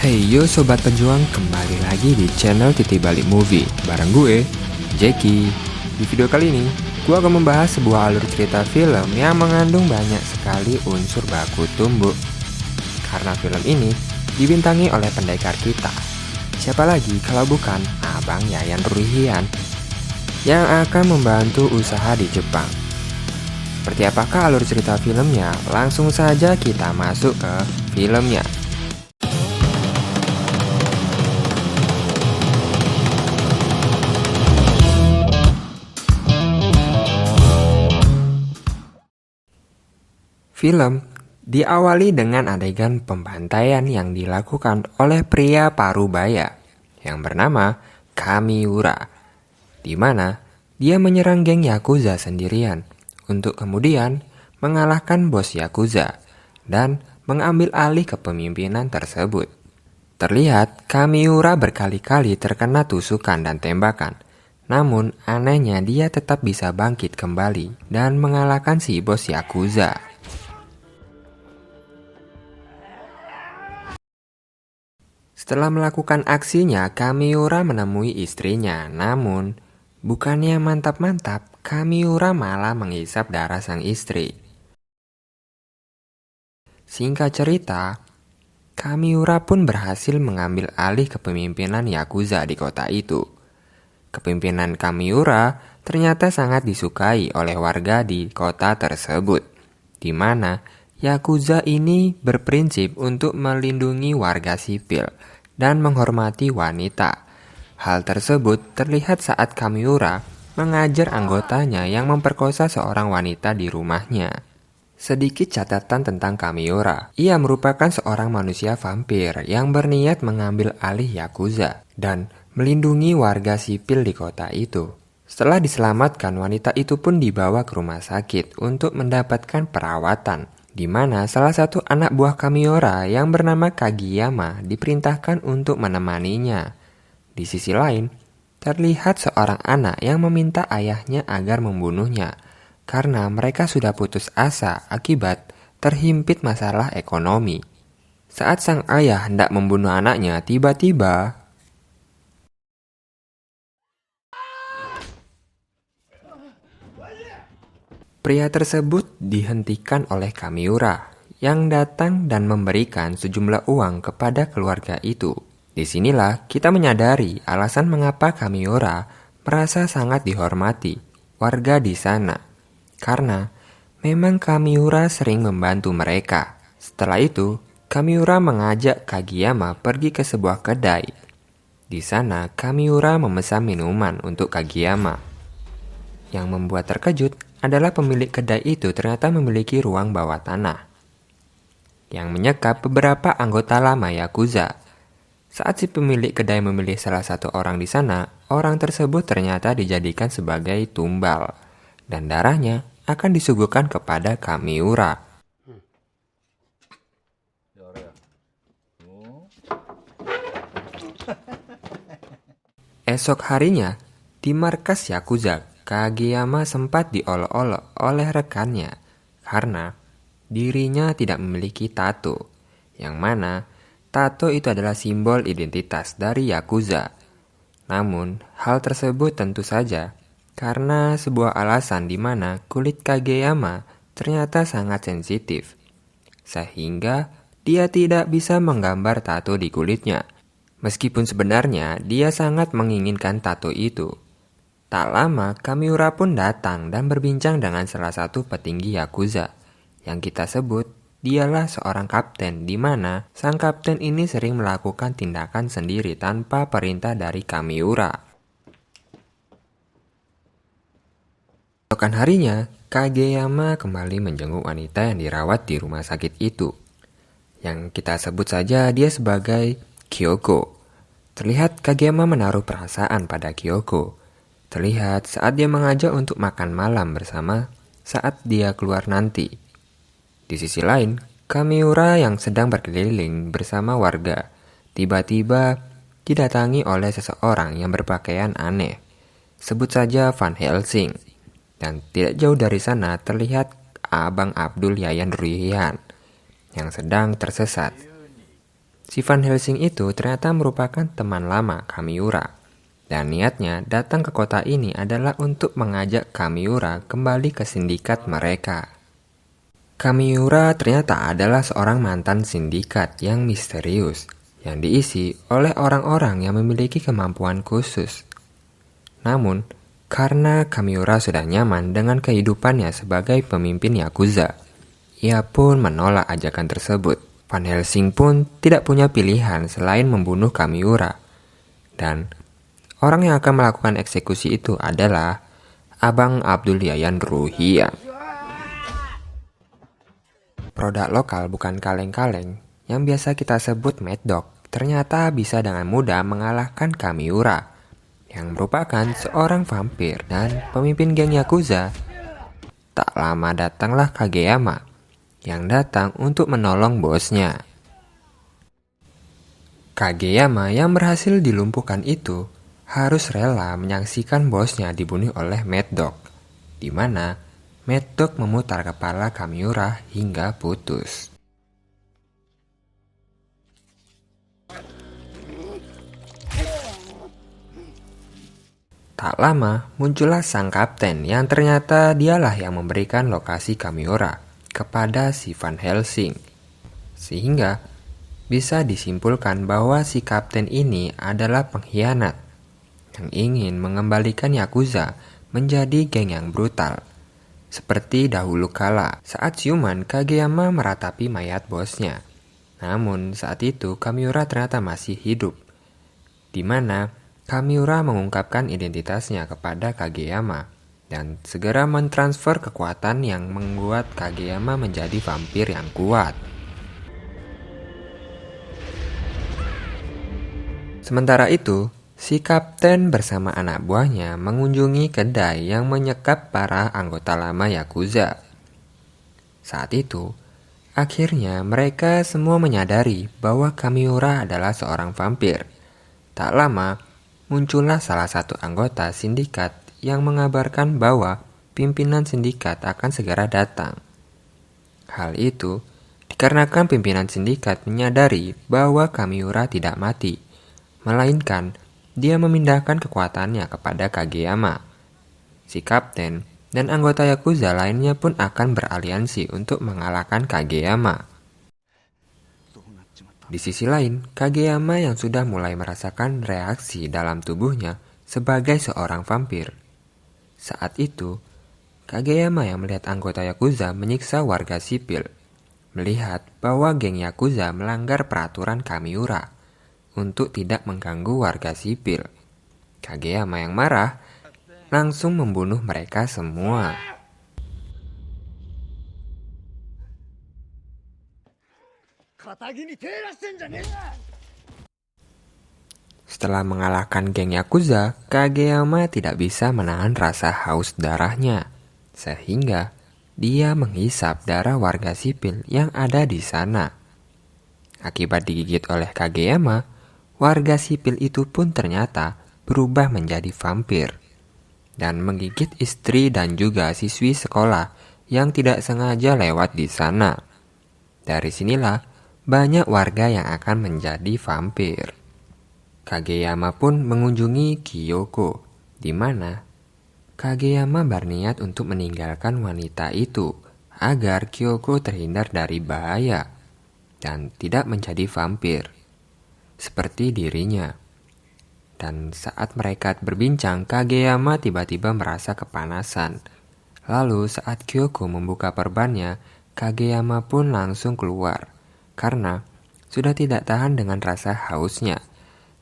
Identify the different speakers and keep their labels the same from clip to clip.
Speaker 1: Hey yo sobat pejuang, kembali lagi di channel Titi Balik Movie bareng gue, Jackie. Di video kali ini, gue akan membahas sebuah alur cerita film yang mengandung banyak sekali unsur baku tumbuk. Karena film ini dibintangi oleh pendekar kita. Siapa lagi kalau bukan Abang Yayan Ruhian yang akan membantu usaha di Jepang. Seperti apakah alur cerita filmnya? Langsung saja kita masuk ke filmnya. Film diawali dengan adegan pembantaian yang dilakukan oleh pria parubaya yang bernama Kamiura, di mana dia menyerang geng Yakuza sendirian untuk kemudian mengalahkan bos Yakuza dan mengambil alih kepemimpinan tersebut. Terlihat Kamiura berkali-kali terkena tusukan dan tembakan, namun anehnya dia tetap bisa bangkit kembali dan mengalahkan si bos Yakuza. Setelah melakukan aksinya, Kamiura menemui istrinya. Namun, bukannya mantap-mantap, Kamiura malah menghisap darah sang istri. Singkat cerita, Kamiura pun berhasil mengambil alih kepemimpinan Yakuza di kota itu. Kepemimpinan Kamiura ternyata sangat disukai oleh warga di kota tersebut, di mana Yakuza ini berprinsip untuk melindungi warga sipil dan menghormati wanita. Hal tersebut terlihat saat Kamiura mengajar anggotanya yang memperkosa seorang wanita di rumahnya. Sedikit catatan tentang Kamiura. Ia merupakan seorang manusia vampir yang berniat mengambil alih Yakuza dan melindungi warga sipil di kota itu. Setelah diselamatkan, wanita itu pun dibawa ke rumah sakit untuk mendapatkan perawatan, di mana salah satu anak buah Kamiura yang bernama Kageyama diperintahkan untuk menemaninya. Di sisi lain, terlihat seorang anak yang meminta ayahnya agar membunuhnya karena mereka sudah putus asa akibat terhimpit masalah ekonomi. Saat sang ayah hendak membunuh anaknya, tiba-tiba pria tersebut dihentikan oleh Kamiura yang datang dan memberikan sejumlah uang kepada keluarga itu. Disinilah kita menyadari alasan mengapa Kamiura merasa sangat dihormati warga di sana. Karena memang Kamiura sering membantu mereka. Setelah itu, Kamiura mengajak Kageyama pergi ke sebuah kedai. Di sana, Kamiura memesan minuman untuk Kageyama. Yang membuat terkejut adalah pemilik kedai itu ternyata memiliki ruang bawah tanah yang menyekap beberapa anggota lama Yakuza. Saat si pemilik kedai memilih salah satu orang di sana, orang tersebut ternyata dijadikan sebagai tumbal dan darahnya akan disuguhkan kepada Kamiura. Esok harinya, di markas Yakuza, Kageyama sempat diolok-olok oleh rekannya karena dirinya tidak memiliki tato, yang mana tato itu adalah simbol identitas dari Yakuza. Namun, hal tersebut tentu saja karena sebuah alasan di mana kulit Kageyama ternyata sangat sensitif, sehingga dia tidak bisa menggambar tato di kulitnya. Meskipun sebenarnya dia sangat menginginkan tato itu. Tak lama, Kamiura pun datang dan berbincang dengan salah satu petinggi Yakuza, yang kita sebut dialah seorang kapten, di mana sang kapten ini sering melakukan tindakan sendiri tanpa perintah dari Kamiura. Esokan harinya, Kageyama kembali menjenguk wanita yang dirawat di rumah sakit itu, yang kita sebut saja dia sebagai Kyoko. Terlihat Kageyama menaruh perasaan pada Kyoko. Terlihat saat dia mengajak untuk makan malam bersama saat dia keluar nanti. Di sisi lain, Kamiura yang sedang berkeliling bersama warga tiba-tiba didatangi oleh seseorang yang berpakaian aneh. Sebut saja Van Helsing. Dan tidak jauh dari sana terlihat Abang Abdul Yayan Ruhian yang sedang tersesat. Si Van Helsing itu ternyata merupakan teman lama Kamiura. Dan niatnya datang ke kota ini adalah untuk mengajak Kamiura kembali ke sindikat mereka. Kamiura ternyata adalah seorang mantan sindikat yang misterius, yang diisi oleh orang-orang yang memiliki kemampuan khusus. Namun, karena Kamiura sudah nyaman dengan kehidupannya sebagai pemimpin Yakuza, ia pun menolak ajakan tersebut. Van Helsing pun tidak punya pilihan selain membunuh Kamiura. Dan orang yang akan melakukan eksekusi itu adalah Abang Abdul Yayan Ruhian. Produk lokal bukan kaleng-kaleng yang biasa kita sebut Mad Dog ternyata bisa dengan mudah mengalahkan Kamiura, yang merupakan seorang vampir dan pemimpin geng Yakuza. Tak lama datanglah Kageyama yang datang untuk menolong bosnya. Kageyama yang berhasil dilumpuhkan itu harus rela menyaksikan bosnya dibunuh oleh Mad Dog, di mana Mad Dog memutar kepala Kamiura hingga putus. Tak lama muncullah sang kapten yang ternyata dialah yang memberikan lokasi Kamiura kepada si Van Helsing. Sehingga bisa disimpulkan bahwa si kapten ini adalah pengkhianat yang ingin mengembalikan Yakuza menjadi geng yang brutal. Seperti dahulu kala saat siuman Kageyama meratapi mayat bosnya. Namun saat itu Kamiura ternyata masih hidup, di mana Kamiura mengungkapkan identitasnya kepada Kageyama dan segera mentransfer kekuatan yang membuat Kageyama menjadi vampir yang kuat. Sementara itu, si kapten bersama anak buahnya mengunjungi kedai yang menyekap para anggota lama Yakuza. Saat itu, akhirnya mereka semua menyadari bahwa Kamiura adalah seorang vampir. Tak lama, muncullah salah satu anggota sindikat yang mengabarkan bahwa pimpinan sindikat akan segera datang. Hal itu dikarenakan pimpinan sindikat menyadari bahwa Kamiura tidak mati, melainkan dia memindahkan kekuatannya kepada Kageyama. Si kapten dan anggota Yakuza lainnya pun akan beraliansi untuk mengalahkan Kageyama. Di sisi lain, Kageyama yang sudah mulai merasakan reaksi dalam tubuhnya sebagai seorang vampir. Saat itu, Kageyama yang melihat anggota Yakuza menyiksa warga sipil, melihat bahwa geng Yakuza melanggar peraturan Kamiura untuk tidak mengganggu warga sipil. Kageyama yang marah langsung membunuh mereka semua. Setelah mengalahkan geng Yakuza, Kageyama tidak bisa menahan rasa haus darahnya, sehingga dia menghisap darah warga sipil yang ada di sana. Akibat digigit oleh Kageyama, warga sipil itu pun ternyata berubah menjadi vampir dan menggigit istri dan juga siswi sekolah yang tidak sengaja lewat di sana. Dari sinilah banyak warga yang akan menjadi vampir. Kageyama pun mengunjungi Kyoko, di mana Kageyama berniat untuk meninggalkan wanita itu agar Kyoko terhindar dari bahaya dan tidak menjadi vampir seperti dirinya. Dan saat mereka berbincang, Kageyama tiba-tiba merasa kepanasan. Lalu saat Kyoko membuka perbannya, Kageyama pun langsung keluar karena sudah tidak tahan dengan rasa hausnya.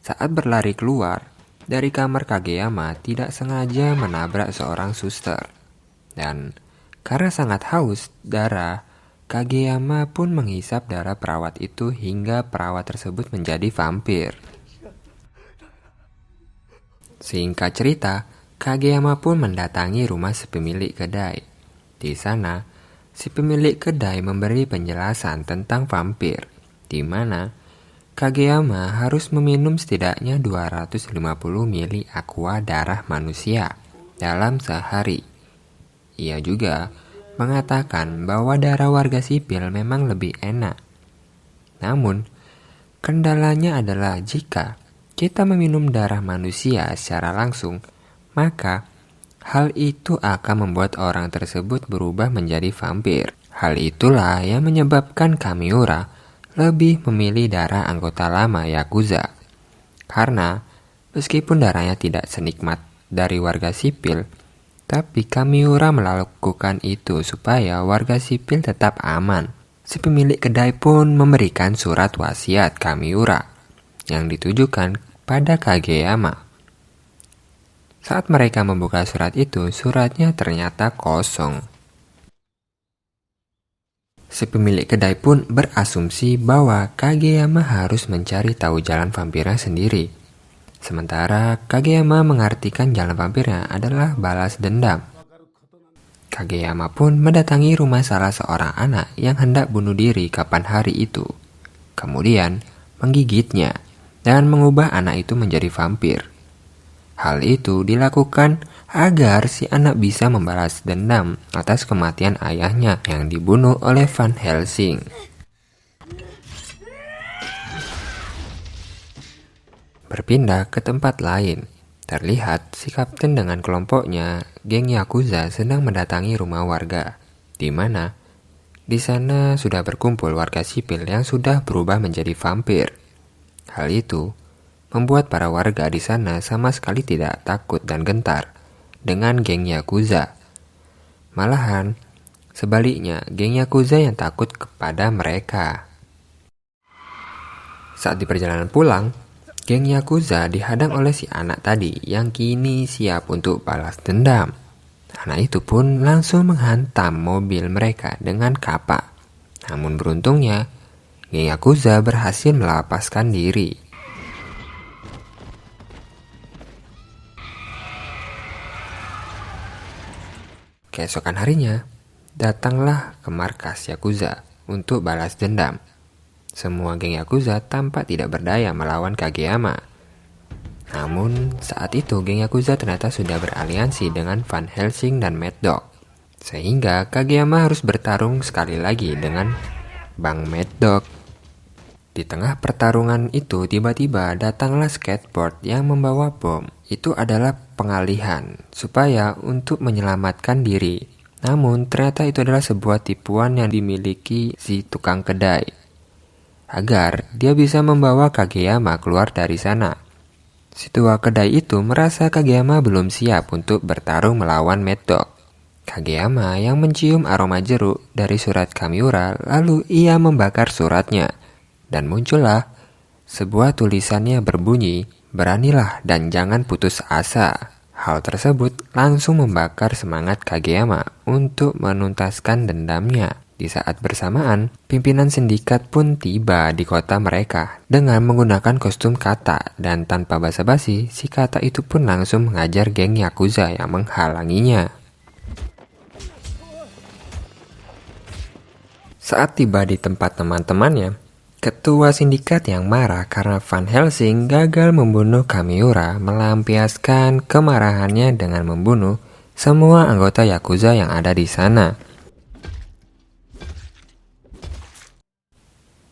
Speaker 1: Saat berlari keluar dari kamar, Kageyama tidak sengaja menabrak seorang suster. Dan karena sangat haus darah, Kageyama pun menghisap darah perawat itu hingga perawat tersebut menjadi vampir. Singkat cerita, Kageyama pun mendatangi rumah si pemilik kedai. Di sana, si pemilik kedai memberi penjelasan tentang vampir, di mana Kageyama harus meminum setidaknya 250 mili aqua darah manusia dalam sehari. Ia juga mengatakan bahwa darah warga sipil memang lebih enak. Namun, Kendalanya adalah jika kita meminum darah manusia secara langsung, maka hal itu akan membuat orang tersebut berubah menjadi vampir. Hal itulah yang menyebabkan Kamiura lebih memilih darah anggota lama Yakuza. Karena meskipun darahnya tidak senikmat dari warga sipil, tapi Kamiura melakukan itu supaya warga sipil tetap aman. Si pemilik kedai pun memberikan surat wasiat Kamiura yang ditujukan pada Kageyama. Saat mereka membuka surat itu, suratnya ternyata kosong. Si pemilik kedai pun berasumsi bahwa Kageyama harus mencari tahu jalan vampirnya sendiri. Sementara Kageyama mengartikan jalan vampirnya adalah balas dendam. Kageyama pun mendatangi rumah salah seorang anak yang hendak bunuh diri kapan hari itu. Kemudian menggigitnya dan mengubah anak itu menjadi vampir. Hal itu dilakukan agar si anak bisa membalas dendam atas kematian ayahnya yang dibunuh oleh Van Helsing. Berpindah ke tempat lain, terlihat si kapten dengan kelompoknya, geng Yakuza sedang mendatangi rumah warga, di mana di sana sudah berkumpul warga sipil yang sudah berubah menjadi vampir. Hal itu membuat para warga di sana sama sekali tidak takut dan gentar dengan geng Yakuza. Malahan, sebaliknya, geng Yakuza yang takut kepada mereka. Saat di perjalanan pulang, geng Yakuza dihadang oleh si anak tadi yang kini siap untuk balas dendam. Anak itu pun langsung menghantam mobil mereka dengan kapak. Namun beruntungnya, geng Yakuza berhasil melepaskan diri. Keesokan harinya, datanglah ke markas Yakuza untuk balas dendam. Semua geng Yakuza tampak tidak berdaya melawan Kageyama. Namun, saat itu geng Yakuza ternyata sudah beraliansi dengan Van Helsing dan Mad Dog. Sehingga Kageyama harus bertarung sekali lagi dengan Bang Mad Dog. Di tengah pertarungan itu tiba-tiba datanglah skateboard yang membawa bom. Itu adalah pengalihan supaya untuk menyelamatkan diri. Namun ternyata itu adalah sebuah tipuan yang dimiliki si tukang kedai agar dia bisa membawa Kageyama keluar dari sana. Si tua kedai itu merasa Kageyama belum siap untuk bertarung melawan Mad Dog. Kageyama yang mencium aroma jeruk dari surat Kamiura, lalu ia membakar suratnya. Dan muncullah sebuah tulisannya berbunyi, "Beranilah dan jangan putus asa." Hal tersebut langsung membakar semangat Kageyama untuk menuntaskan dendamnya. Di saat bersamaan, pimpinan sindikat pun tiba di kota mereka dengan menggunakan kostum kata, dan tanpa basa-basi, si kata itu pun langsung mengajar geng Yakuza yang menghalanginya. Saat tiba di tempat teman-temannya, ketua sindikat yang marah karena Van Helsing gagal membunuh Kamiura melampiaskan kemarahannya dengan membunuh semua anggota Yakuza yang ada di sana.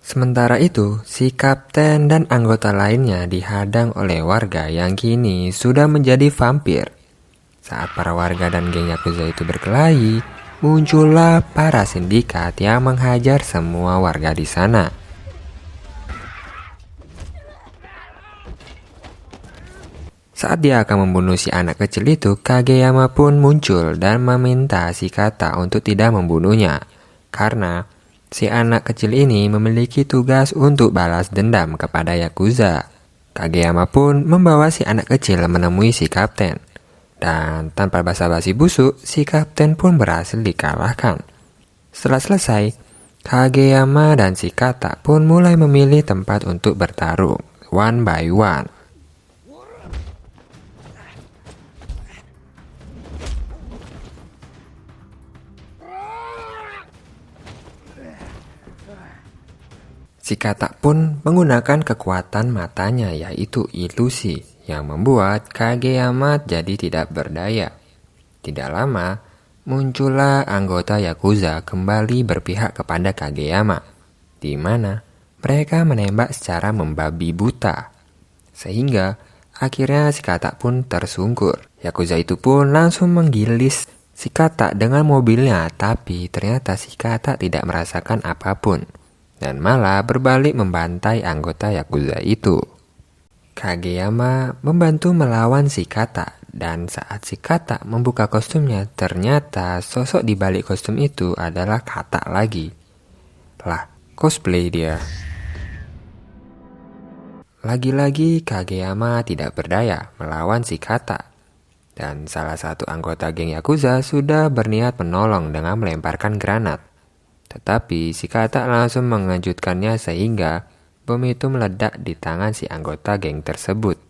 Speaker 1: Sementara itu, si kapten dan anggota lainnya dihadang oleh warga yang kini sudah menjadi vampir. Saat para warga dan geng Yakuza itu berkelahi, muncullah para sindikat yang menghajar semua warga di sana. Saat dia akan membunuh si anak kecil itu, Kageyama pun muncul dan meminta si kata untuk tidak membunuhnya, karena si anak kecil ini memiliki tugas untuk balas dendam kepada Yakuza. Kageyama pun membawa si anak kecil menemui si kapten. Dan tanpa basa-basi busuk, si kapten pun berhasil dikalahkan. Setelah selesai, Kageyama dan si kata pun mulai memilih tempat untuk bertarung, one by one. Si katak pun menggunakan kekuatan matanya, yaitu ilusi, yang membuat Kageyama jadi tidak berdaya. Tidak lama, muncullah anggota Yakuza kembali berpihak kepada Kageyama, di mana mereka menembak secara membabi buta. Sehingga akhirnya si Kata pun tersungkur. Yakuza itu pun langsung menggilis si Kata dengan mobilnya, tapi ternyata si Kata tidak merasakan apapun dan malah berbalik membantai anggota Yakuza itu. Kageyama membantu melawan si Kata, dan saat si Kata membuka kostumnya, ternyata sosok di balik kostum itu adalah Kata lagi. Lah, cosplay dia. Lagi-lagi Kageyama tidak berdaya melawan si Kata. Dan salah satu anggota geng Yakuza sudah berniat menolong dengan melemparkan granat. Tetapi si Kata langsung mengejutkannya sehingga bom itu meledak di tangan si anggota geng tersebut.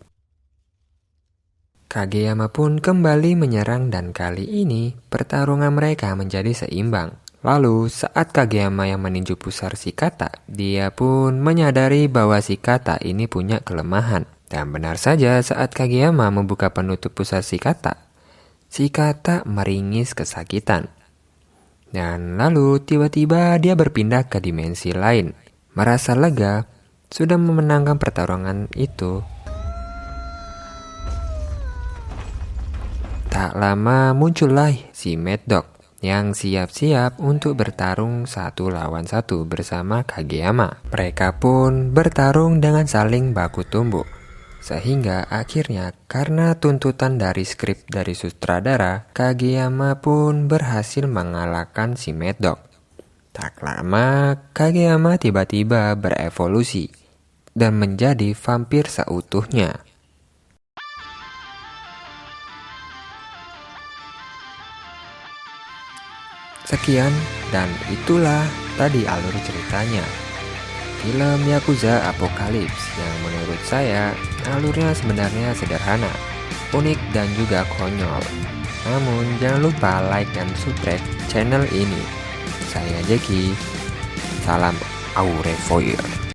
Speaker 1: Kageyama pun kembali menyerang dan kali ini pertarungan mereka menjadi seimbang. Lalu saat Kageyama yang meninju pusar si Kata, dia pun menyadari bahwa si Kata ini punya kelemahan. Dan benar saja saat Kageyama membuka penutup pusar si Kata meringis kesakitan. Dan lalu tiba-tiba dia berpindah ke dimensi lain. Merasa lega, sudah memenangkan pertarungan itu. Tak lama muncullah si Mad Dog yang siap-siap untuk bertarung 1-1 bersama Kageyama. Mereka pun bertarung dengan saling baku tumbuk. Sehingga akhirnya karena tuntutan dari skrip dari sutradara, Kageyama pun berhasil mengalahkan si Mad Dog. Tak lama, Kageyama tiba-tiba berevolusi dan menjadi vampir seutuhnya. Sekian dan itulah tadi alur ceritanya. Film Yakuza Apocalypse yang menurut saya alurnya sebenarnya sederhana, unik dan juga konyol. Namun jangan lupa like dan subscribe channel ini. Saya Jeki, salam Aure Foyer.